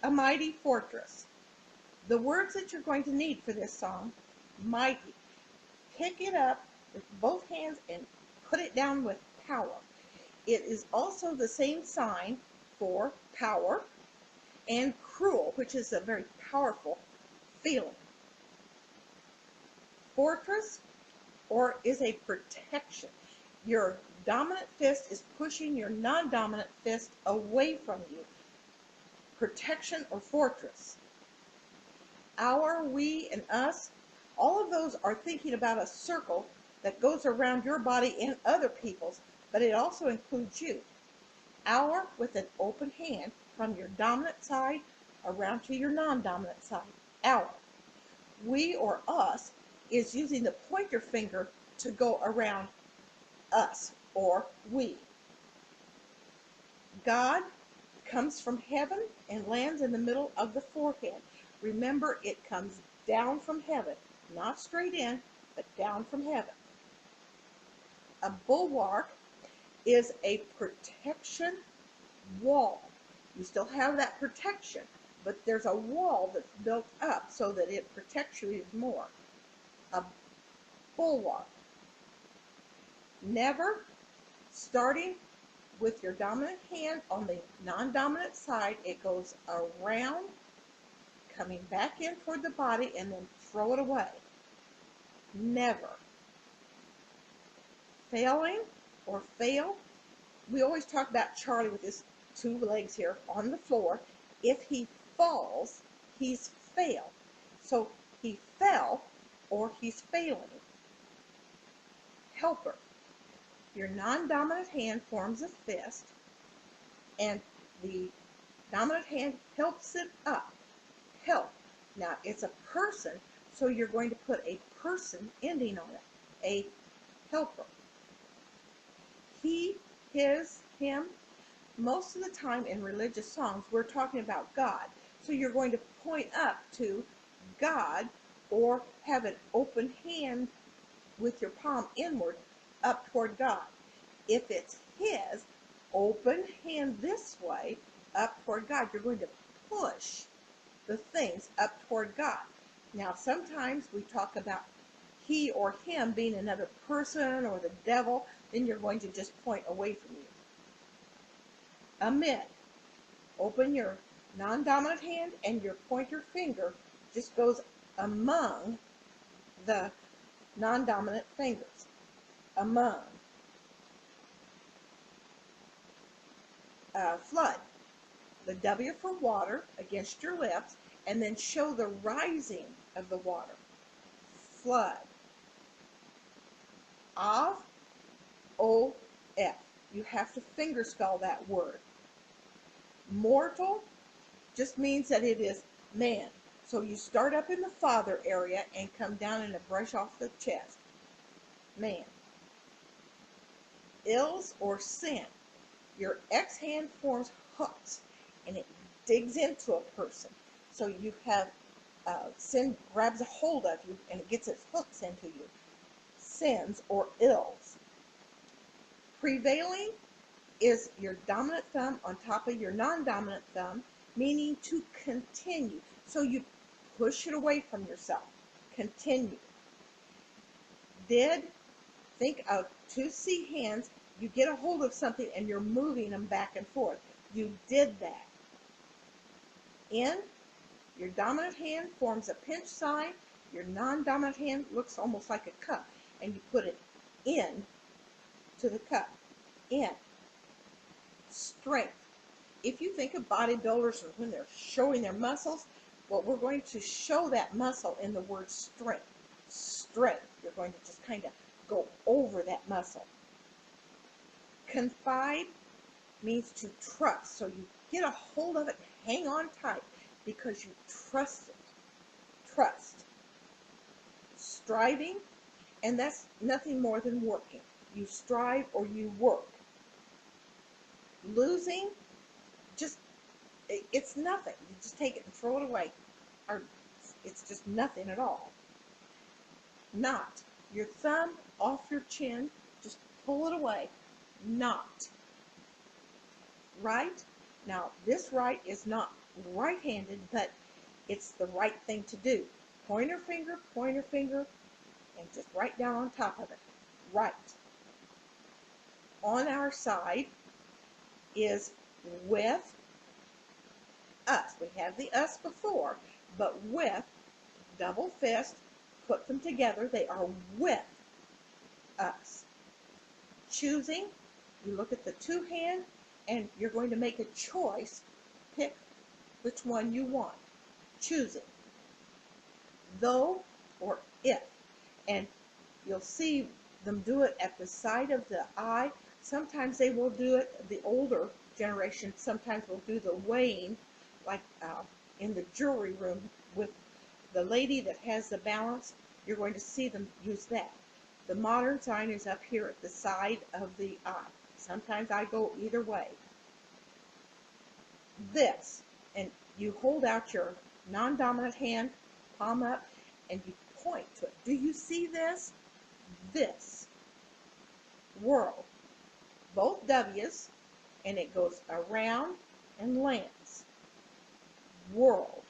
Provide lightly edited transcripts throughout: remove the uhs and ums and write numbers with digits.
A mighty fortress. The words that you're going to need for this song: mighty. Pick it up with both hands and put it down with power. It is also the same sign for power, and cruel, which is a very powerful feeling. Fortress, or is a protection. Your dominant fist is pushing your non-dominant fist away from you. Protection or fortress. Our, we, and us, all of those are thinking about a circle that goes around your body and other people's, but it also includes you. Our, with an open hand from your dominant side around to your non-dominant side. Our. We, or us, is using the pointer finger to go around us, or we. God comes from heaven and lands in the middle of the forehead. Remember, it comes down from heaven, not straight in, but down from heaven. A bulwark is a protection wall. You still have that protection, but there's a wall that's built up so that it protects you even more. A bulwark. Never, starting with your dominant hand on the non-dominant side, it goes around, coming back in toward the body, and then throw it away. Never. Failing or fail. We always talk about Charlie with his two legs here on the floor. If he falls, he's failed. So he fell or he's failing. Helper. Your non-dominant hand forms a fist, and the dominant hand helps it up. Help. Now, it's a person, so you're going to put a person ending on it. A helper. He, his, him. Most of the time in religious songs, we're talking about God. So you're going to point up to God, or have an open hand with your palm inward up toward God. If it's his, open hand this way up toward God. You're going to push the things up toward God. Now, sometimes we talk about he or him being another person or the devil. Then you're going to just point away from you. Amid. Open your non-dominant hand, and your pointer finger just goes among the non-dominant fingers. Among. Flood. The W for water against your lips, and then show the rising of the water. Flood. Av, O, F. You have to finger spell that word. Mortal just means that it is man. So you start up in the father area and come down and brush off the chest. Man. Ills or sin. Your X hand forms hooks, and it digs into a person. So you have sin grabs a hold of you, and it gets its hooks into you. Sins or ills. Prevailing is your dominant thumb on top of your non-dominant thumb, meaning to continue. So you push it away from yourself. Continue. Did, think of 2 C hands. You get a hold of something and you're moving them back and forth. You did that. In, your dominant hand forms a pinch sign. Your non-dominant hand looks almost like a cup, and you put it in to the cup. In. Strength. If you think of bodybuilders when they're showing their muscles, well, we're going to show that muscle in the word strength. Strength. You're going to just kind of go over that muscle. Confide means to trust. So you get a hold of it and hang on tight because you trust it. Trust. Striving, and that's nothing more than working. You strive or you work. Losing, it's nothing. You just take it and throw it away. Or it's just nothing at all. Not. Your thumb off your chin, just pull it away. Not. Right? Now, this right is not right-handed, but it's the right thing to do. Pointer finger, and just right down on top of it. Right. On our side is with us. We had the us before, but with, double fist, put them together. They are with us. Choosing, you look at the two hand, and you're going to make a choice. Pick which one you want. Choosing. Though or if. And you'll see them do it at the side of the eye. Sometimes they will do it, the older generation sometimes will do the weighing, like in the jewelry room with the lady that has the balance. You're going to see them use that. The modern sign is up here at the side of the eye. Sometimes I go either way. This, and you hold out your non-dominant hand, palm up, and you point to it. Do you see this? This. World. Both W's, and it goes around and lands. World.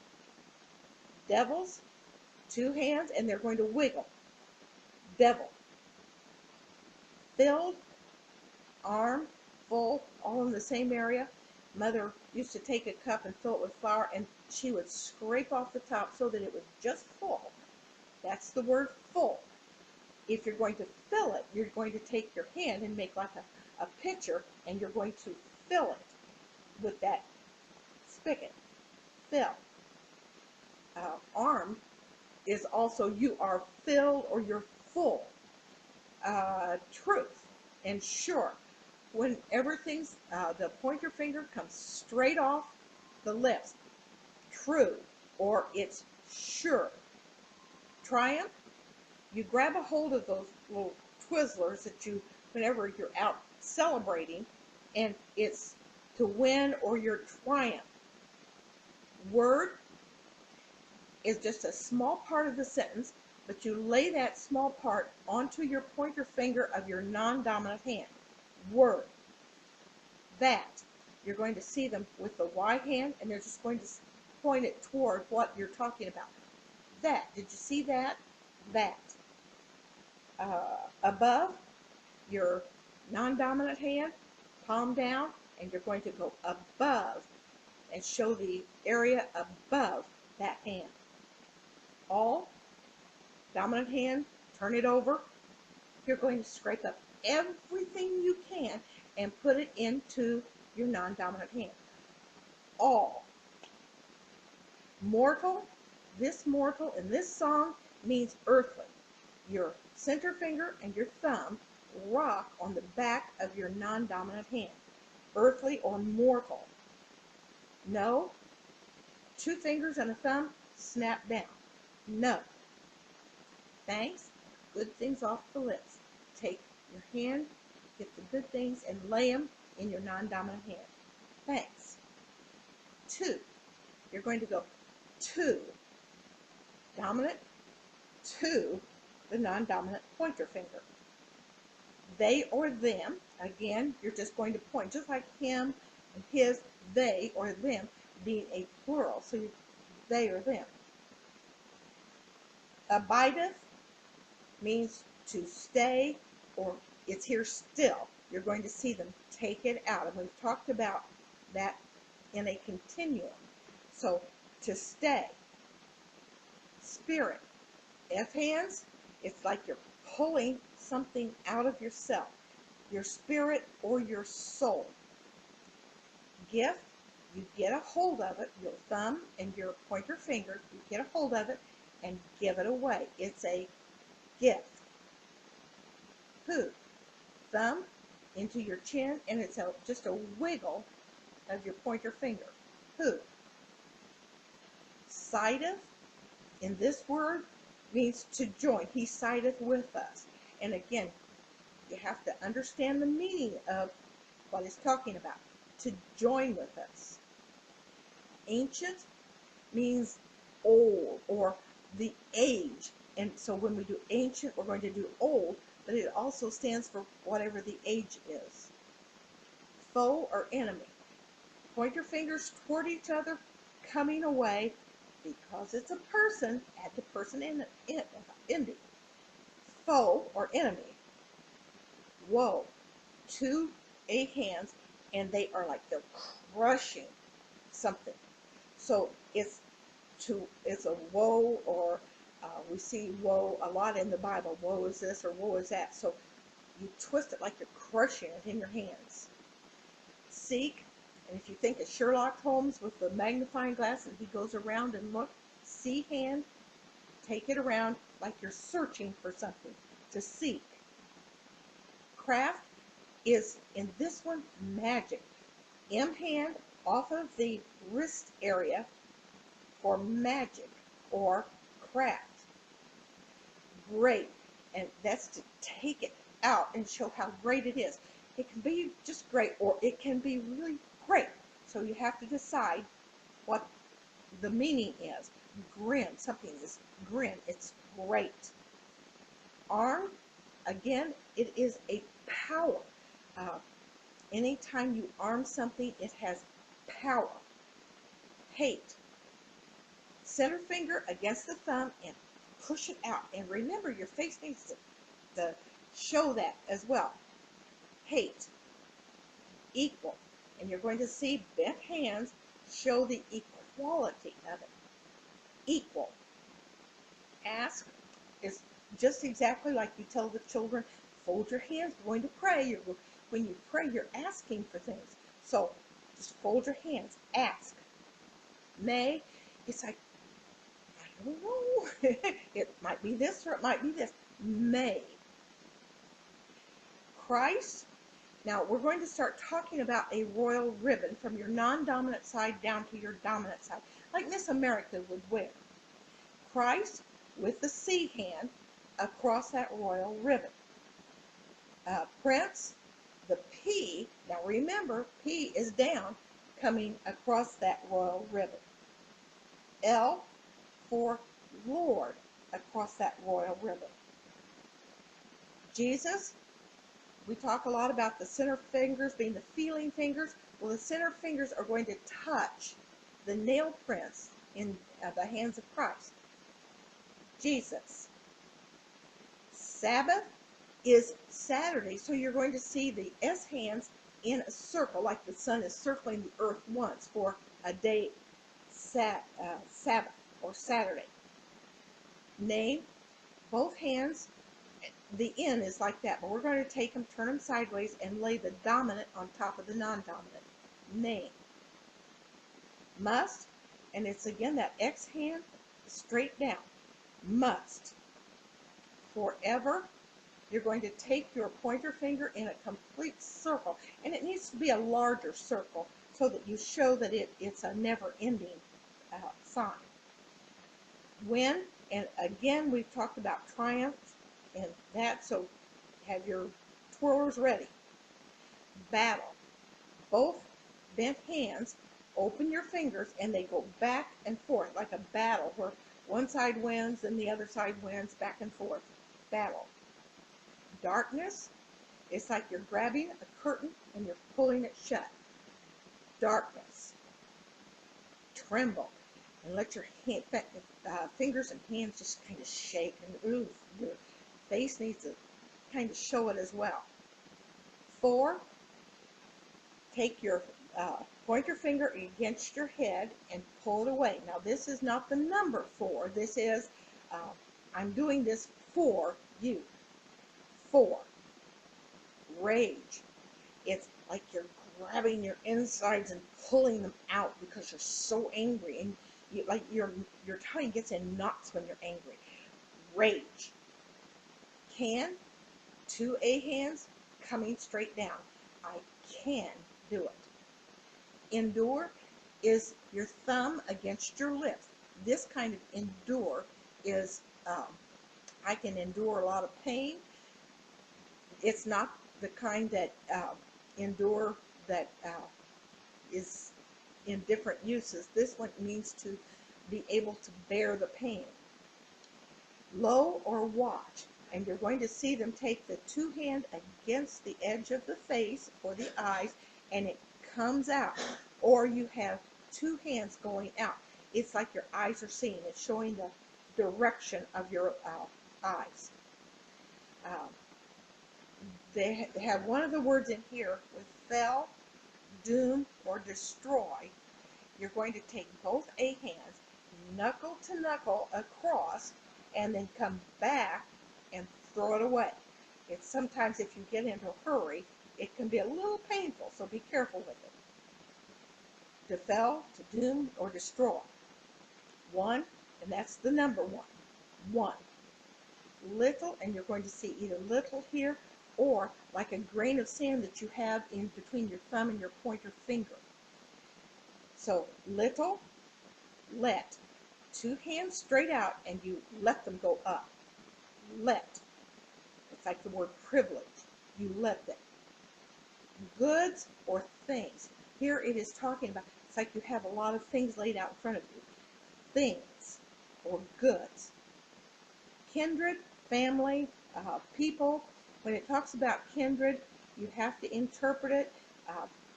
Devils, two hands, and they're going to wiggle. Devil. Filled, arm, full, all in the same area. Mother used to take a cup and fill it with flour, and she would scrape off the top so that it was just full. That's the word full. If you're going to fill it, you're going to take your hand and make like a pitcher, and you're going to fill it with that spigot. Fill. Arm is also you are filled or you're full. Truth and sure. When everything's, the pointer finger comes straight off the lips. True, or it's sure. Triumph, you grab a hold of those little Twizzlers that you, whenever you're out celebrating, and it's to win or your triumph. Word is just a small part of the sentence, but you lay that small part onto your pointer finger of your non-dominant hand. Word. That. You're going to see them with the Y hand, and they're just going to point it toward what you're talking about. That. Did you see that? That. Above your non-dominant hand, palm down, and you're going to go above and show the area above that hand. All, dominant hand, turn it over. You're going to scrape up everything you can and put it into your non-dominant hand. All. Mortal, this mortal in this song means earthly. Your center finger and your thumb rock on the back of your non-dominant hand. Earthly or mortal. No. Two fingers and a thumb snap down. No. Thanks. Good things off the lips. Take your hand, get the good things, and lay them in your non-dominant hand. Thanks. Two. You're going to go two. Dominant, two, the non-dominant pointer finger. They or them, again, you're just going to point, just like him and his, they or them being a plural, so they or them. Abideth means to stay, or it's here still. You're going to see them take it out, and we've talked about that in a continuum. So, to stay. Spirit. F hands, it's like you're pulling something out of yourself, your spirit or your soul. Gift, you get a hold of it, your thumb and your pointer finger, you get a hold of it and give it away. It's a gift. Who? Thumb into your chin, and it's just a wiggle of your pointer finger. Who? Sideth, in this word, means to join. He sideth with us. And again, you have to understand the meaning of what he's talking about. To join with us. Ancient means old or the age. And so when we do ancient, we're going to do old, but it also stands for whatever the age is. Foe or enemy. Point your fingers toward each other, coming away. Because it's a person, add the person ending. Foe or enemy. Woe. Two A hands, and they are like they're crushing something. So it's a woe, or we see woe a lot in the Bible. Woe is this or woe is that. So you twist it like you're crushing it in your hands. Seek, and if you think of Sherlock Holmes with the magnifying glass and he goes around and look, see hand, take it around like you're searching for something, to seek. Craft is, in this one, magic. M hand off of the wrist area for magic or craft. Great, and that's to take it out and show how great it is. It can be just great, or it can be really great. So you have to decide what the meaning is. Grin, something is grin, it's great. Arm, again, it is a power. Anytime you arm something, it has power. Hate. Center finger against the thumb and push it out. And remember, your face needs to show that as well. Hate. Equal. And you're going to see bent hands show the equality of it. Equal. Ask is just exactly like you tell the children, fold your hands, we're going to pray. When you pray, you're asking for things. So just fold your hands, ask. May, it's like, I don't know. It might be this or it might be this. May. Christ. Now we're going to start talking about a royal ribbon from your non-dominant side down to your dominant side, like Miss America would wear. Christ with the C hand across that royal ribbon. Prince, the P, now remember, P is down, coming across that royal ribbon. L for Lord across that royal ribbon. Jesus, we talk a lot about the center fingers being the feeling fingers. Well, the center fingers are going to touch the nail prints in the hands of Christ. Jesus. Sabbath is Saturday, so you're going to see the S hands in a circle, like the sun is circling the earth once for a day, Sabbath or Saturday. Name, both hands, the N is like that, but we're going to take them, turn them sideways, and lay the dominant on top of the non-dominant. Name. Must, and it's again that X hand straight down. Must. Forever, you're going to take your pointer finger in a complete circle, and it needs to be a larger circle so that you show that it's a never-ending sign. When, and again, we've talked about triumph and that, so have your twirlers ready. Battle. Both bent hands, open your fingers, and they go back and forth like a battle where one side wins and the other side wins, back and forth. Battle. Darkness, it's like you're grabbing a curtain and you're pulling it shut. Darkness. Tremble, and let your fingers and hands just kind of shake, and ooh, your face needs to kind of show it as well. 4, take your pointer finger against your head and pull it away. Now this is not the number 4. This is, I'm doing this for you. 4. Rage. It's like you're grabbing your insides and pulling them out because you're so angry, and your tongue gets in knots when you're angry. Rage. Can, 2 A hands coming straight down. I can do it. Endure is your thumb against your lips. This kind of endure is, I can endure a lot of pain. It's not the kind that endure that is in different uses. This one means to be able to bear the pain. Low or watch, and you're going to see them take the 2 hand against the edge of the face or the eyes, and it comes out, or you have two hands going out. It's like your eyes are seeing. It's showing the direction of your eyes. Um, they have one of the words in here with fell, doom, or destroy. You're going to take both A hands, knuckle to knuckle across, and then come back and throw it away. It's sometimes if you get into a hurry, it can be a little painful, so be careful with it. To fell, to doom, or destroy. One, and that's the number one. One. Little, and you're going to see either little here or like a grain of sand that you have in between your thumb and your pointer finger. So little, let. Two hands straight out and you let them go up. Let. It's like the word privilege. You let them. Goods or things. Here it is talking about, it's like you have a lot of things laid out in front of you. Things or goods. Kindred, family, people. When it talks about kindred, you have to interpret it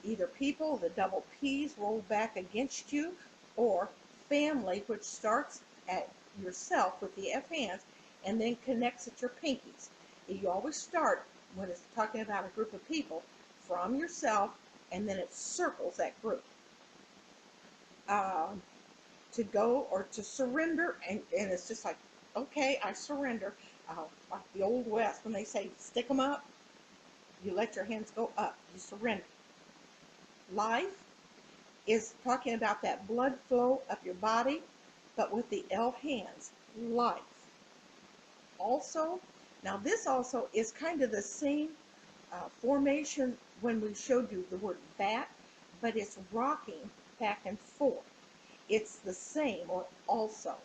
either people, the double P's rolled back against you, or family, which starts at yourself with the F hands and then connects at your pinkies. You always start, when it's talking about a group of people, from yourself, and then it circles that group. To go or to surrender, and it's just like, okay, I surrender. Like the Old West, when they say stick them up, you let your hands go up, you surrender. Life is talking about that blood flow up your body, but with the L hands, life. Also, now this also is kind of the same formation when we showed you the word bat, but it's rocking back and forth. It's the same, or also.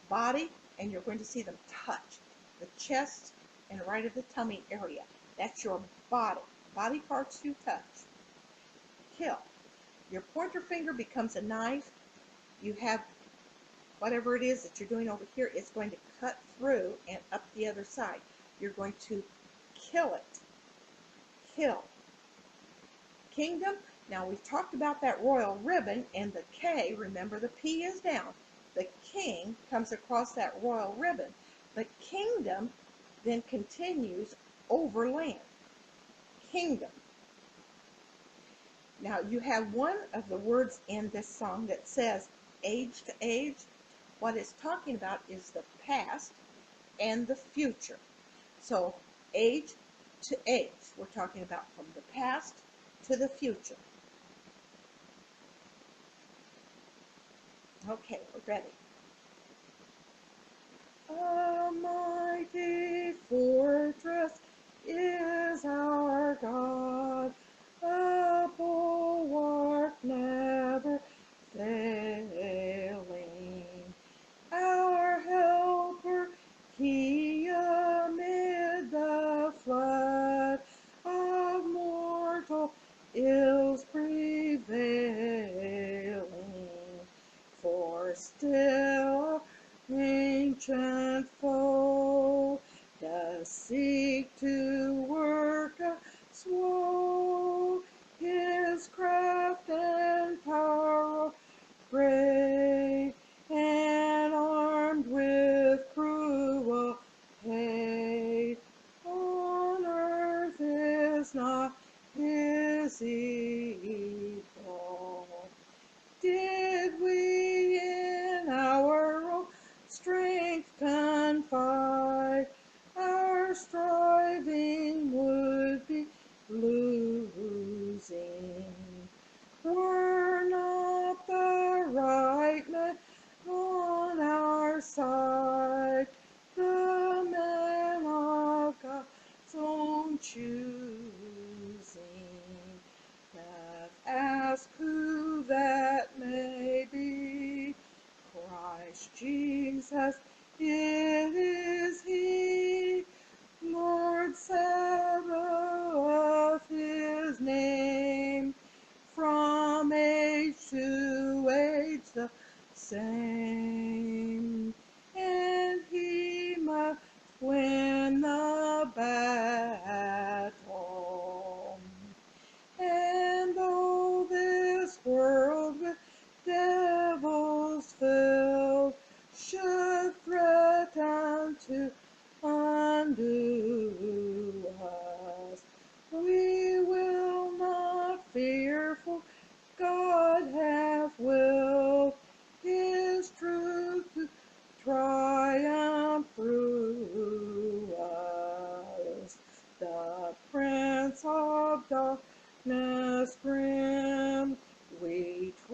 Body, and you're going to see them touch. The chest and right of the tummy area. That's your body. Body parts you touch. Kill. Your pointer finger becomes a knife. You have whatever it is that you're doing over here, it's going to cut through and up the other side. You're going to kill it. Kill. Kingdom. Now we've talked about that royal ribbon and the K. Remember, the P is down. The king comes across that royal ribbon. The kingdom then continues over land. Kingdom. Now you have one of the words in this song that says age to age. What it's talking about is the past and the future. So age to age. We're talking about from the past to the future. Okay, we're ready. A mighty fortress is our God, a bulwark never failing. Our helper, he amid the flood of mortal ills prevailing. For still ancient foe does seek to work us woe. His craft and power great, and armed with cruel hate. On earth is not his equal. Did we in our own strength confide, our striving would be losing. Were not the right men on our side, the men of God's own choosing. Let ask who that may be. Christ Jesus, it is He. Lord Sabaoth, His name. From age to age the same. And He must win the battle. And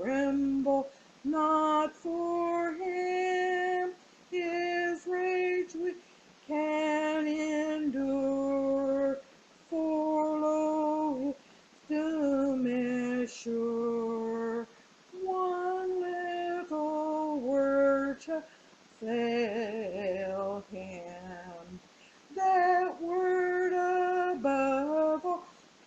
tremble not for him. His rage we can endure, for lo, his doom is sure. One little word shall fail him, that word above all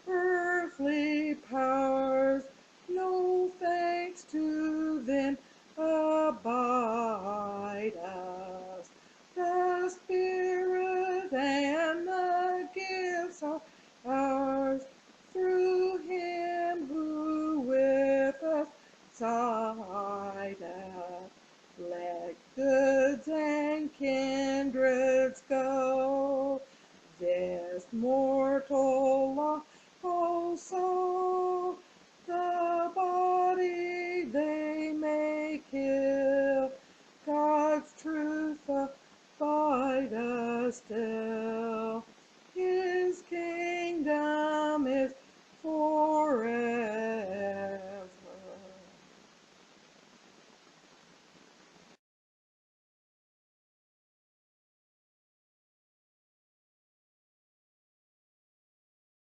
earthly powers. No thanks to them abide us. The Spirit and the gifts are ours, through him who with us sideth. Let goods and kindreds go, this mortal life also. The body they may kill, God's truth abide us still.